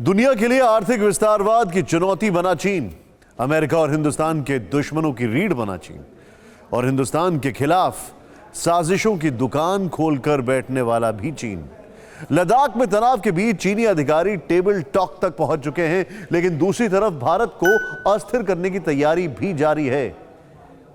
दुनिया के लिए आर्थिक विस्तारवाद की चुनौती बना चीन। अमेरिका और हिंदुस्तान के दुश्मनों की रीढ़ बना चीन और हिंदुस्तान के खिलाफ साजिशों की दुकान खोलकर बैठने वाला भी चीन। लद्दाख में तनाव के बीच चीनी अधिकारी टेबल टॉक तक पहुंच चुके हैं, लेकिन दूसरी तरफ भारत को अस्थिर करने की तैयारी भी जारी है।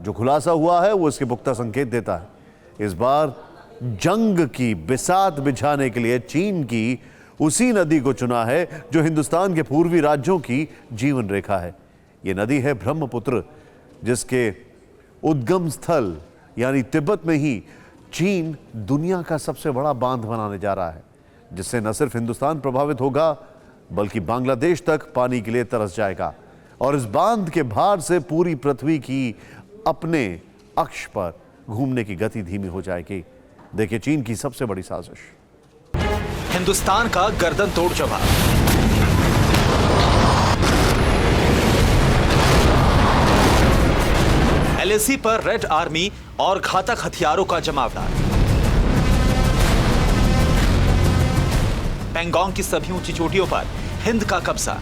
जो खुलासा हुआ है वो इसके पुख्ता संकेत देता है। इस बार जंग की बिसात बिछाने के लिए चीन की उसी नदी को चुना है जो हिंदुस्तान के पूर्वी राज्यों की जीवन रेखा है। यह नदी है ब्रह्मपुत्र, जिसके उद्गम स्थल यानी तिब्बत में ही चीन दुनिया का सबसे बड़ा बांध बनाने जा रहा है, जिससे न सिर्फ हिंदुस्तान प्रभावित होगा बल्कि बांग्लादेश तक पानी के लिए तरस जाएगा और इस बांध के भार से पूरी पृथ्वी की अपने अक्ष पर घूमने की गति धीमी हो जाएगी। देखिए चीन की सबसे बड़ी साजिश। हिंदुस्तान का गर्दन तोड़ जवाब। एलएसी पर रेड आर्मी और घातक हथियारों का जमावदार। पेंगोंग की सभी ऊंची चोटियों पर हिंद का कब्जा।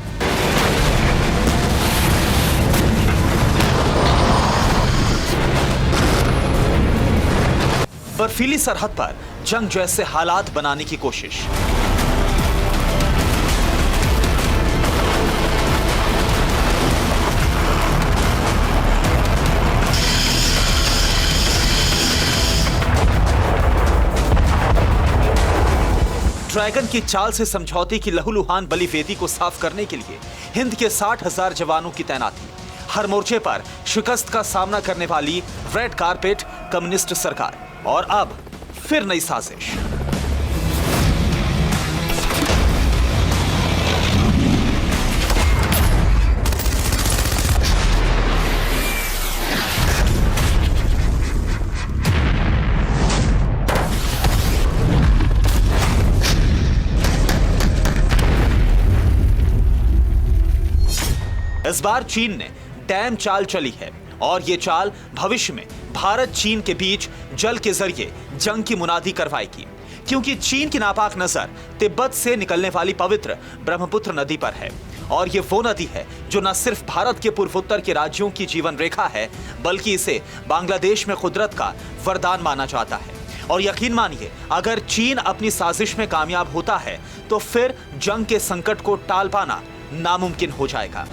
बर्फीली सरहद पर जंग जैसे हालात बनाने की कोशिश। ड्रैगन की चाल से समझौते की लहूलुहान बलि वेदी को साफ करने के लिए हिंद के 60,000 जवानों की तैनाती। हर मोर्चे पर शिकस्त का सामना करने वाली रेड कारपेट कम्युनिस्ट सरकार। और अब फिर नई साजिश। इस बार चीन ने डैम चाल चली है और ये चाल भविष्य में भारत चीन के बीच जल के जरिए जंग की मुनादी करवाएगी, क्योंकि चीन की नापाक नजर तिब्बत से निकलने वाली पवित्र ब्रह्मपुत्र नदी पर है। और ये वो नदी है जो न सिर्फ भारत के पूर्वोत्तर के राज्यों की जीवन रेखा है, बल्कि इसे बांग्लादेश में कुदरत का वरदान माना जाता है। और यकीन मानिए, अगर चीन अपनी साजिश में कामयाब होता है तो फिर जंग के संकट को टाल पाना नामुमकिन हो जाएगा।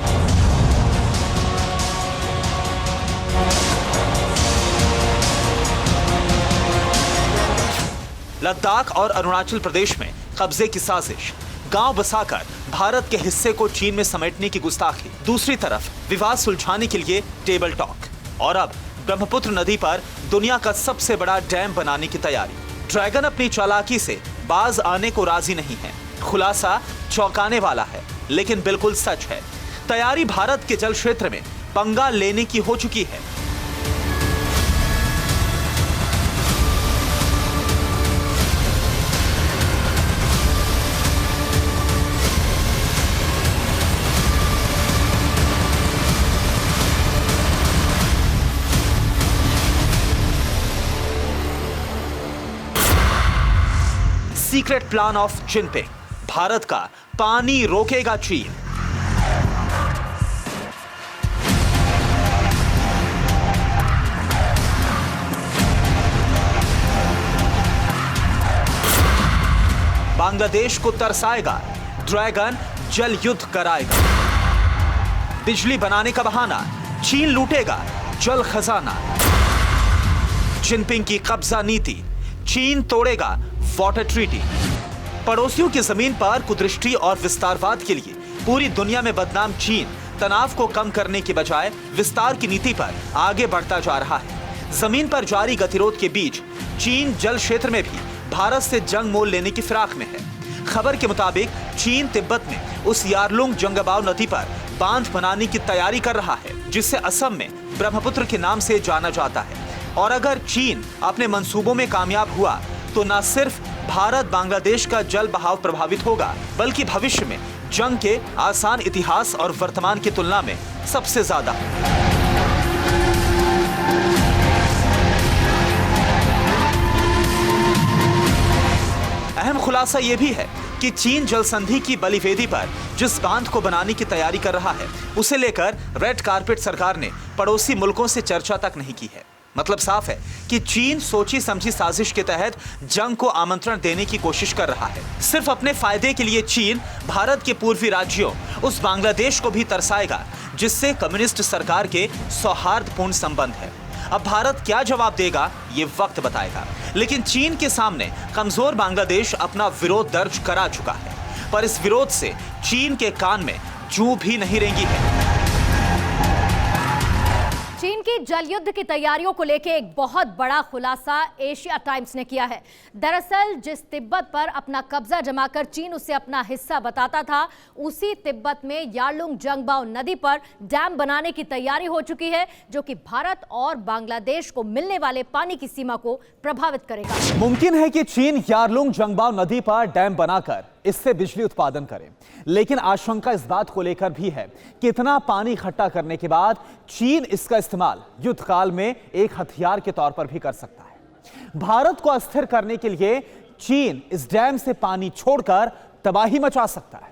लद्दाख और अरुणाचल प्रदेश में कब्जे की साजिश, गांव बसाकर भारत के हिस्से को चीन में समेटने की गुस्ताखी। दूसरी तरफ विवाद सुलझाने के लिए टेबल टॉक और अब ब्रह्मपुत्र नदी पर दुनिया का सबसे बड़ा डैम बनाने की तैयारी। ड्रैगन अपनी चालाकी से बाज आने को राजी नहीं है। खुलासा चौंकाने वाला है, लेकिन बिल्कुल सच है। तैयारी भारत के जल क्षेत्र में पंगा लेने की हो चुकी है। Secret plan of Jinping. Bharat का पानी रोकेगा चीन। बांग्लादेश को तरसाएगा, ड्रैगन जल युद्ध कराएगा। बिजली बनाने का बहाना, चीन लूटेगा जल खजाना। जिनपिंग की कब्जा नीति, चीन तोड़ेगा वाटर ट्रीटी। पड़ोसियों की जमीन पर कुदृष्टि और विस्तारवाद के लिए पूरी दुनिया में बदनाम चीन तनाव को कम करने के बजाय विस्तार की नीति पर आगे बढ़ता जा रहा है। जमीन पर जारी गतिरोध के बीच चीन जल क्षेत्र में भी भारत से जंग मोल लेने की फिराक में है। खबर के मुताबिक चीन तिब्बत में उस यारलुंग जंगबाओ नदी पर बांध बनाने की तैयारी कर रहा है, जिसे असम में ब्रह्मपुत्र के नाम से जाना जाता है। और अगर चीन अपने मंसूबों में कामयाब हुआ तो न सिर्फ भारत बांग्लादेश का जल बहाव प्रभावित होगा, बल्कि भविष्य में जंग के आसान इतिहास और वर्तमान की तुलना में सबसे ज्यादा। अहम खुलासा यह भी है कि चीन जल संधि की बलिवेदी पर जिस बांध को बनाने की तैयारी कर रहा है उसे लेकर रेड कारपेट सरकार ने पड़ोसी मुल्कों से चर्चा तक नहीं की है। मतलब साफ है कि चीन सोची समझी साजिश के तहत जंग को आमंत्रण देने की कोशिश कर रहा है। सिर्फ अपने फायदे के लिए चीन भारत के पूर्वी राज्यों उस बांग्लादेश को भी तरसाएगा जिससे कम्युनिस्ट सरकार के सौहार्दपूर्ण संबंध है। अब भारत क्या जवाब देगा ये वक्त बताएगा, लेकिन चीन के सामने कमजोर बांग्लादेश अपना विरोध दर्ज करा चुका है, पर इस विरोध से चीन के कान में जूं भी नहीं रेंगी है। चीन की जल युद्ध की तैयारियों को लेकर एक बहुत बड़ा खुलासा एशिया टाइम्स ने किया है। दरअसल जिस तिब्बत पर अपना कब्जा जमाकर चीन उसे अपना हिस्सा बताता था, उसी तिब्बत में यारलुंग जंगबाओ नदी पर डैम बनाने की तैयारी हो चुकी है, जो कि भारत और बांग्लादेश को मिलने वाले पानी की सीमा को प्रभावित करेगा। मुमकिन है कि चीन यारलुंग जंगबाओ नदी पर डैम बनाकर इससे बिजली उत्पादन करें, लेकिन आशंका इस बात को लेकर भी है कि इतना पानी इकट्ठा करने के बाद चीन इसका इस्तेमाल युद्ध काल में एक हथियार के तौर पर भी कर सकता है। भारत को अस्थिर करने के लिए चीन इस डैम से पानी छोड़कर तबाही मचा सकता है।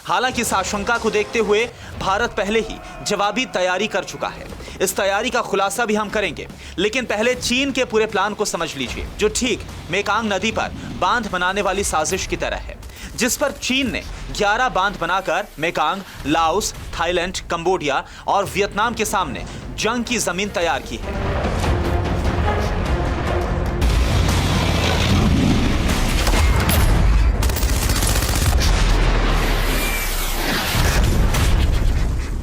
हालांकि इस आशंका को देखते हुए भारत पहले ही जवाबी तैयारी कर चुका है। इस तैयारी का खुलासा भी हम करेंगे, लेकिन पहले चीन के पूरे प्लान को समझ लीजिए, जो ठीक मेकांग नदी पर बांध बनाने वाली साजिश की तरह है, जिस पर चीन ने 11 बांध बनाकर मेकांग, लाओस, थाईलैंड, कंबोडिया और वियतनाम के सामने जंग की जमीन तैयार की है।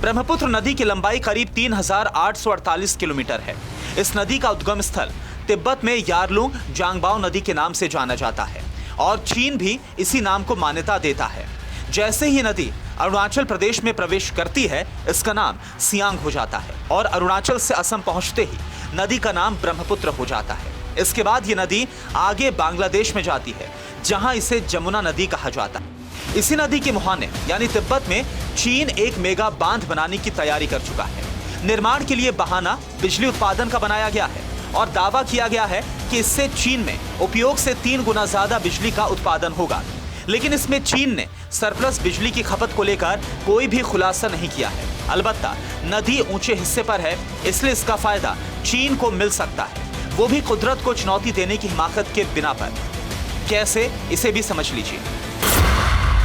ब्रह्मपुत्र नदी की लंबाई करीब 3848 किलोमीटर है। इस नदी का उद्गम स्थल तिब्बत में यारलुंग जांगबाओ नदी के नाम से जाना जाता है और चीन भी इसी नाम को मान्यता देता है। जैसे ही नदी अरुणाचल प्रदेश में प्रवेश करती है, इसका नाम सियांग हो जाता है और अरुणाचल से असम पहुंचते ही नदी का नाम ब्रह्मपुत्र हो जाता है। इसके बाद ये नदी आगे बांग्लादेश में जाती है, जहां इसे जमुना नदी कहा जाता है। इसी नदी के मुहाने यानी तिब्बत में चीन एक मेगा बांध बनाने की तैयारी कर चुका है। निर्माण के लिए बहाना बिजली उत्पादन का बनाया गया है और दावा किया गया है कि इससे चीन में उपयोग से 3 गुना ज्यादा बिजली का उत्पादन होगा। लेकिन इसमें चीन ने सरप्लस बिजली की खपत को लेकर कोई भी खुलासा नहीं किया है। अलबत्ता नदी ऊंचे हिस्से पर है, इसलिए इसका फायदा चीन को मिल सकता है, वो भी कुदरत को चुनौती देने की हिमाकत के बिना पर। कैसे, इसे भी समझ लीजिए।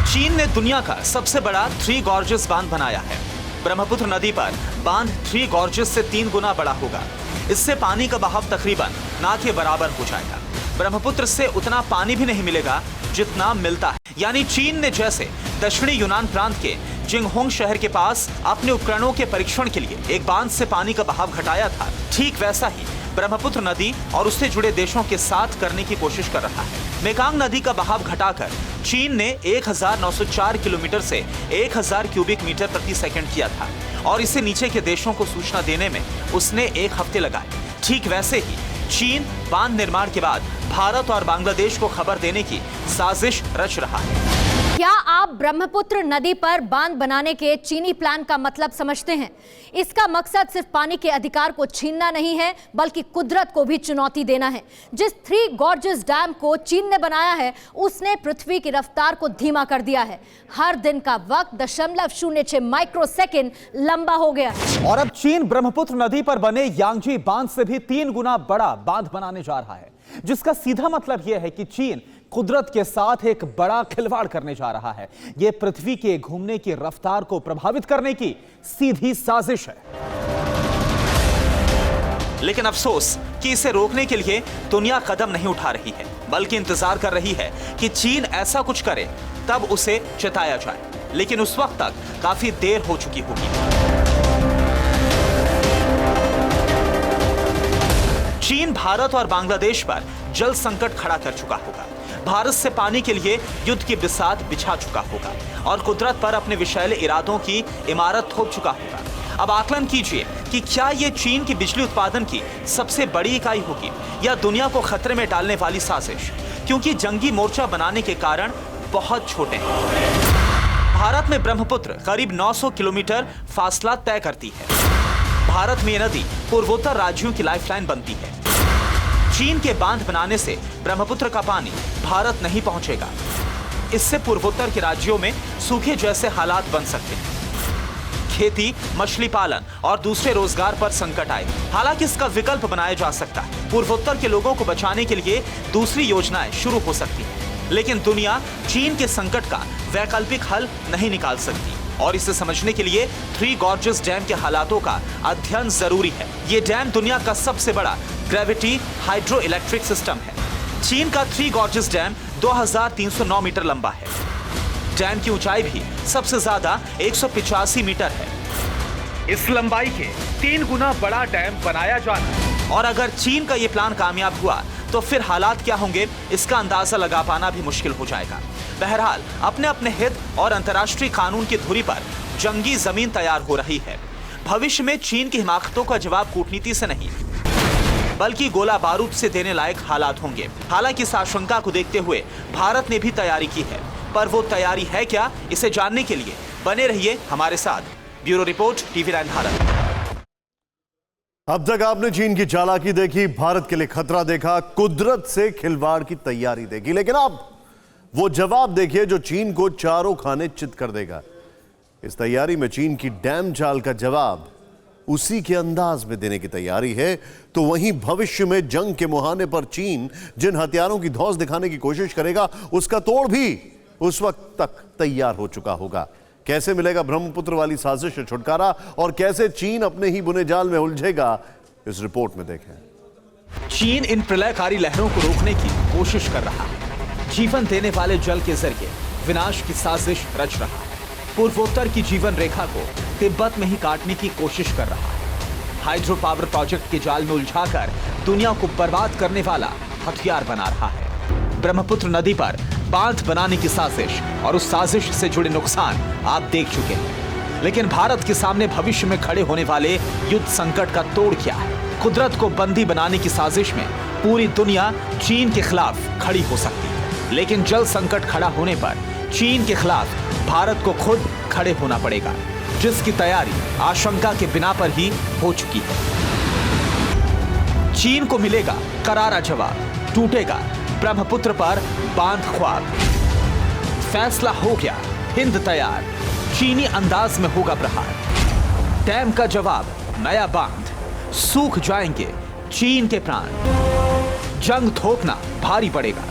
चीन ने दुनिया का सबसे बड़ा 3 गॉर्जेस बांध बनाया है। ब्रह्मपुत्र नदी पर बांध 3 गॉर्जेस से 3 गुना बड़ा होगा। इससे पानी का बहाव तकरीबन ना के बराबर हो जाएगा। ब्रह्मपुत्र से उतना पानी भी नहीं मिलेगा जितना मिलता है। यानी चीन ने जैसे दक्षिणी यूनान प्रांत के जिंगहोंग शहर के पास अपने उपकरणों के परीक्षण के लिए एक बांध से पानी का बहाव घटाया था, ठीक वैसा ही ब्रह्मपुत्र नदी और उससे जुड़े देशों के साथ करने की कोशिश कर रहा है। मेकांग नदी का बहाव घटाकर चीन ने 1904 किलोमीटर से 1000 क्यूबिक मीटर प्रति सेकंड किया था और इसे नीचे के देशों को सूचना देने में उसने 1 हफ्ते लगाए। ठीक वैसे ही चीन बांध निर्माण के बाद भारत और बांग्लादेश को खबर देने की साजिश रच रहा है। क्या आप ब्रह्मपुत्र नदी पर बांध बनाने के चीनी प्लान का मतलब समझते हैं? इसका मकसद सिर्फ पानी के अधिकार को छीनना नहीं है, बल्कि कुदरत को भी चुनौती देना है। जिस 3 गॉर्जेस डैम को चीन ने बनाया है, उसने पृथ्वी की रफ्तार को धीमा कर दिया है। हर दिन का वक्त 0.06 माइक्रोसेकंड लंबा हो गया है। और अब चीन ब्रह्मपुत्र नदी पर बने यांगजी बांध से भी 3 गुना बड़ा बांध बनाने जा रहा है, जिसका सीधा मतलब यह है कि चीन कुदरत के साथ एक बड़ा खिलवाड़ करने जा रहा है। यह पृथ्वी के घूमने की रफ्तार को प्रभावित करने की सीधी साजिश है। लेकिन अफसोस कि इसे रोकने के लिए दुनिया कदम नहीं उठा रही है, बल्कि इंतजार कर रही है कि चीन ऐसा कुछ करे, तब उसे चेताया जाए। लेकिन उस वक्त तक काफी देर हो चुकी होगी। चीन भारत और बांग्लादेश पर जल संकट खड़ा कर चुका होगा, भारत से पानी के लिए युद्ध की बिसात बिछा चुका होगा और कुदरत पर अपने विषैले इरादों की इमारत थोप चुका होगा। अब आकलन कीजिए कि क्या यह चीन की बिजली उत्पादन की सबसे बड़ी इकाई होगी या दुनिया को खतरे में डालने वाली साजिश, क्योंकि जंगी मोर्चा बनाने के कारण बहुत छोटे हैं। भारत में ब्रह्मपुत्र करीब 900 किलोमीटर फासला तय करती है। भारत में यह नदी पूर्वोत्तर राज्यों की लाइफलाइन बनती है। चीन के बांध बनाने से ब्रह्मपुत्र का पानी भारत नहीं पहुंचेगा। इससे पूर्वोत्तर के राज्यों में सूखे जैसे हालात बन सकते हैं। खेती, मछली पालन और दूसरे रोजगार पर संकट आए। हालांकि इसका विकल्प बनाया जा सकता है। पूर्वोत्तर के लोगों को बचाने के लिए दूसरी योजनाएं शुरू हो सकती हैं। लेकिन दुनिया चीन के संकट का वैकल्पिक हल नहीं निकाल सकती और इसे समझने के लिए थ्री गॉर्जेस डैम के हालातों का अध्ययन जरूरी है। ये डैम दुनिया का सबसे बड़ा ग्रेविटी हाइड्रो इलेक्ट्रिक सिस्टम है। चीन का थ्री गॉर्जेस डैम 2309 मीटर लंबा है। डैम की ऊंचाई भी सबसे ज्यादा 185 मीटर है। इस लंबाई के 3 गुना बड़ा डैम बनाया जाना और अगर चीन का ये प्लान कामयाब हुआ तो फिर हालात क्या होंगे, इसका अंदाजा लगा पाना भी मुश्किल हो जाएगा। बहरहाल अपने अपने हित और अंतर्राष्ट्रीय कानून की धुरी पर जंगी जमीन तैयार हो रही है। भविष्य में चीन की हिमाकतों का जवाब कूटनीति से नहीं बल्कि गोला बारूद से देने लायक हालात होंगे। हालांकि इस आशंका को देखते हुए भारत ने भी तैयारी की है, पर वो तैयारी है क्या, इसे जानने के लिए बने रहिए हमारे साथ। Bureau report, TV9 Bharat. अब तक आपने चीन की चालाकी देखी, भारत के लिए खतरा देखा, कुदरत से खिलवाड़ की तैयारी देखी, लेकिन अब वो जवाब देखिए जो चीन को चारों खाने चित कर देगा। इस तैयारी में चीन की डैम चाल का जवाब उसी के अंदाज में देने की तैयारी है, तो वहीं भविष्य में जंग के मुहाने पर चीन जिन हथियारों की धौंस दिखाने की कोशिश करेगा उसका तोड़ भी उस वक्त तक तैयार हो चुका होगा। कैसे मिलेगा ब्रह्मपुत्र वाली साजिश से छुटकारा और कैसे चीन अपने ही बुने जाल में उलझेगा, इस रिपोर्ट में देखें। चीन इन प्रलयकारी लहरों को रोकने की कोशिश कर रहा है। जीवन देने वाले जल के जरिए विनाश की साजिश रच रहा है। पूर्वोत्तर की जीवन रेखा को तिब्बत में ही काटने की कोशिश कर रहा है। हाइड्रो पावर प्रोजेक्ट के जाल में उलझाकर दुनिया को बर्बाद करने वाला हथियार बना रहा है। ब्रह्मपुत्र नदी पर बांध बनाने की साजिश और उस साजिश से जुड़े नुकसान आप देख चुके हैं। लेकिन भारत के सामने भविष्य में खड़े होने वाले युद्ध संकट का तोड़ क्या है? कुदरत को बंदी बनाने की साजिश में पूरी दुनिया चीन के खिलाफ खड़ी हो सकती है, लेकिन जल संकट खड़ा होने पर चीन के खिलाफ भारत को खुद खड़े होना पड़ेगा, जिसकी तैयारी आशंका के बिना पर ही हो चुकी है। चीन को मिलेगा करारा जवाब, टूटेगा ब्रह्मपुत्र पर बांध ख्वाब। फैसला हो गया, हिंद तैयार, चीनी अंदाज में होगा प्रहार। डैम का जवाब, नया बांध, सूख जाएंगे चीन के प्राण। जंग थोपना भारी पड़ेगा,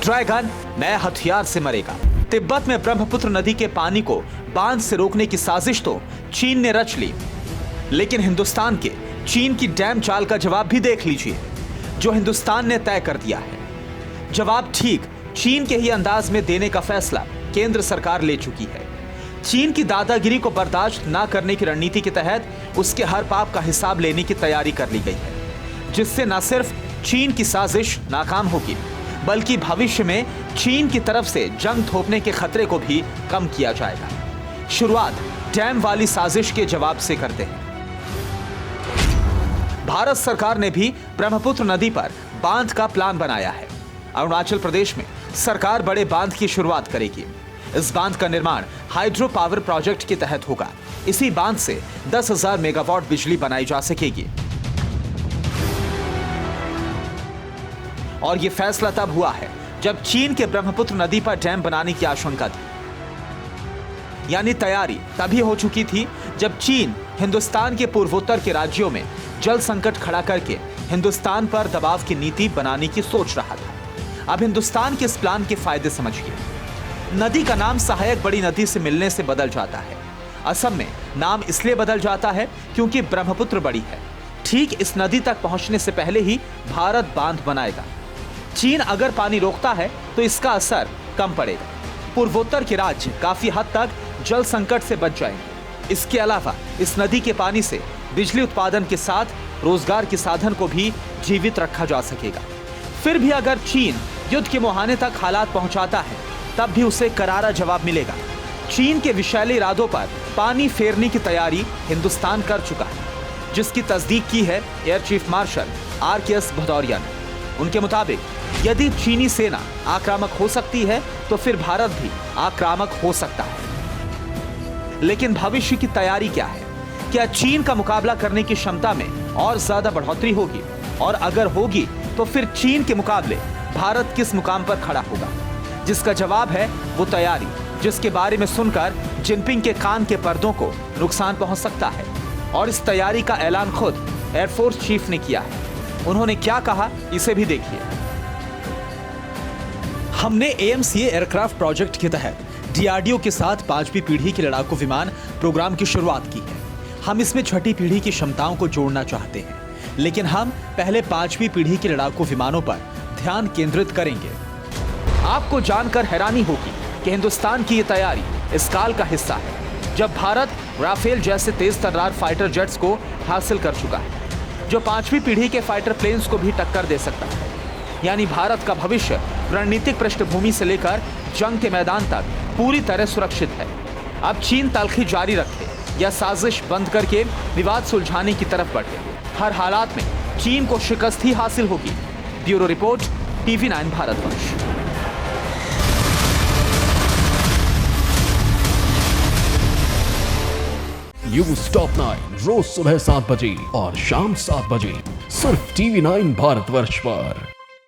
ड्रैगन नए हथियार से मरेगा। तिब्बत में ब्रह्मपुत्र नदी के पानी को बांध से रोकने की साजिश तो चीन ने रच ली, लेकिन हिंदुस्तान के चीन की डैम चाल का जवाब भी देख लीजिए, जो हिंदुस्तान ने तय कर दिया है। जवाब ठीक चीन के ही अंदाज में देने का फैसला केंद्र सरकार ले चुकी है। चीन की दादागिरी को बर्दाश्त न करने की रणनीति के तहत उसके हर पाप का हिसाब लेने की तैयारी कर ली गई है, जिससे न सिर्फ चीन की साजिश नाकाम होगी बल्कि भविष्य में चीन की तरफ से जंग थोपने के खतरे को भी कम किया जाएगा। शुरुआत डैम वाली साजिश के जवाब से करते हैं। भारत सरकार ने भी ब्रह्मपुत्र नदी पर बांध का प्लान बनाया है। अरुणाचल प्रदेश में सरकार बड़े बांध की शुरुआत करेगी। इस बांध का निर्माण हाइड्रो पावर प्रोजेक्ट के तहत होगा। इसी बांध से 10,000 मेगावाट बिजली बनाई जा सकेगी। और यह फैसला तब हुआ है जब चीन के ब्रह्मपुत्र नदी पर डैम बनाने की आशंका थी। यानी तैयारी तभी हो चुकी थी जब चीन हिंदुस्तान के पूर्वोत्तर के राज्यों में जल संकट खड़ा करके हिंदुस्तान पर दबाव की नीति बनाने की सोच रहा था। अब हिंदुस्तान के इस प्लान के फायदे समझिए। नदी का नाम सहायक बड़ी नदी से मिलने से बदल जाता है। असम में नाम इसलिए बदल जाता है क्योंकि ब्रह्मपुत्र बड़ी है। ठीक इस नदी तक पहुंचने से पहले ही भारत बांध बनाएगा। चीन अगर पानी रोकता है तो इसका असर कम पड़ेगा। पूर्वोत्तर के राज्य काफी हद तक जल संकट से बच जाएंगे। इसके अलावा इस नदी के पानी से बिजली उत्पादन के साथ रोजगार के साधन को भी जीवित रखा जा सकेगा। फिर भी अगर चीन युद्ध के मुहाने तक हालात पहुंचाता है तब भी उसे करारा जवाब मिलेगा। चीन के विषैले इरादों पर पानी फेरने की तैयारी हिंदुस्तान कर चुका है, जिसकी तस्दीक की है air chief marshal RKS Bhadauria ने। उनके मुताबिक यदि चीनी सेना आक्रामक हो सकती है तो फिर भारत भी आक्रामक हो सकता है। लेकिन भविष्य की तैयारी क्या है? क्या चीन का मुकाबला करने की क्षमता में और ज्यादा बढ़ोतरी होगी? और अगर होगी तो फिर चीन के मुकाबले भारत किस मुकाम पर खड़ा होगा? जिसका जवाब है वो तैयारी, जिसके बारे में सुनकर जिनपिंग के कान के पर्दों को नुकसान पहुंच सकता है। और इस तैयारी का ऐलान खुद एयरफोर्स चीफ ने किया है। उन्होंने क्या कहा, इसे भी देखिए। हमने AMCA एयरक्राफ्ट प्रोजेक्ट के तहत DRDO के साथ 5वीं पीढ़ी के लड़ाकू विमान प्रोग्राम की शुरुआत की है। हम इसमें 6ठी पीढ़ी की क्षमताओं को जोड़ना चाहते हैं, लेकिन हम पहले 5वीं पीढ़ी के लड़ाकू विमानों पर ध्यान केंद्रित करेंगे। आपको जानकर हैरानी होगी कि हिंदुस्तान की ये तैयारी इस काल का हिस्सा है, जब भारत राफेल जैसे तेज तर्रार फाइटर जेट्स को हासिल कर चुका है, जो 5वीं पीढ़ी के फाइटर प्लेन्स को भी टक्कर दे सकता है। यानी भारत का भविष्य रणनीतिक पृष्ठभूमि से लेकर जंग के मैदान तक पूरी तरह सुरक्षित है। अब चीन तलखी जारी रखे या साजिश बंद करके विवाद सुलझाने की तरफ बढ़े, हर हालात में चीन को शिकस्त ही हासिल होगी। Bureau report, TV9 Bharatvarsh. News top 9 रोज सुबह 7 बजे और शाम 7 बजे सिर्फ TV9 भारतवर्ष पर।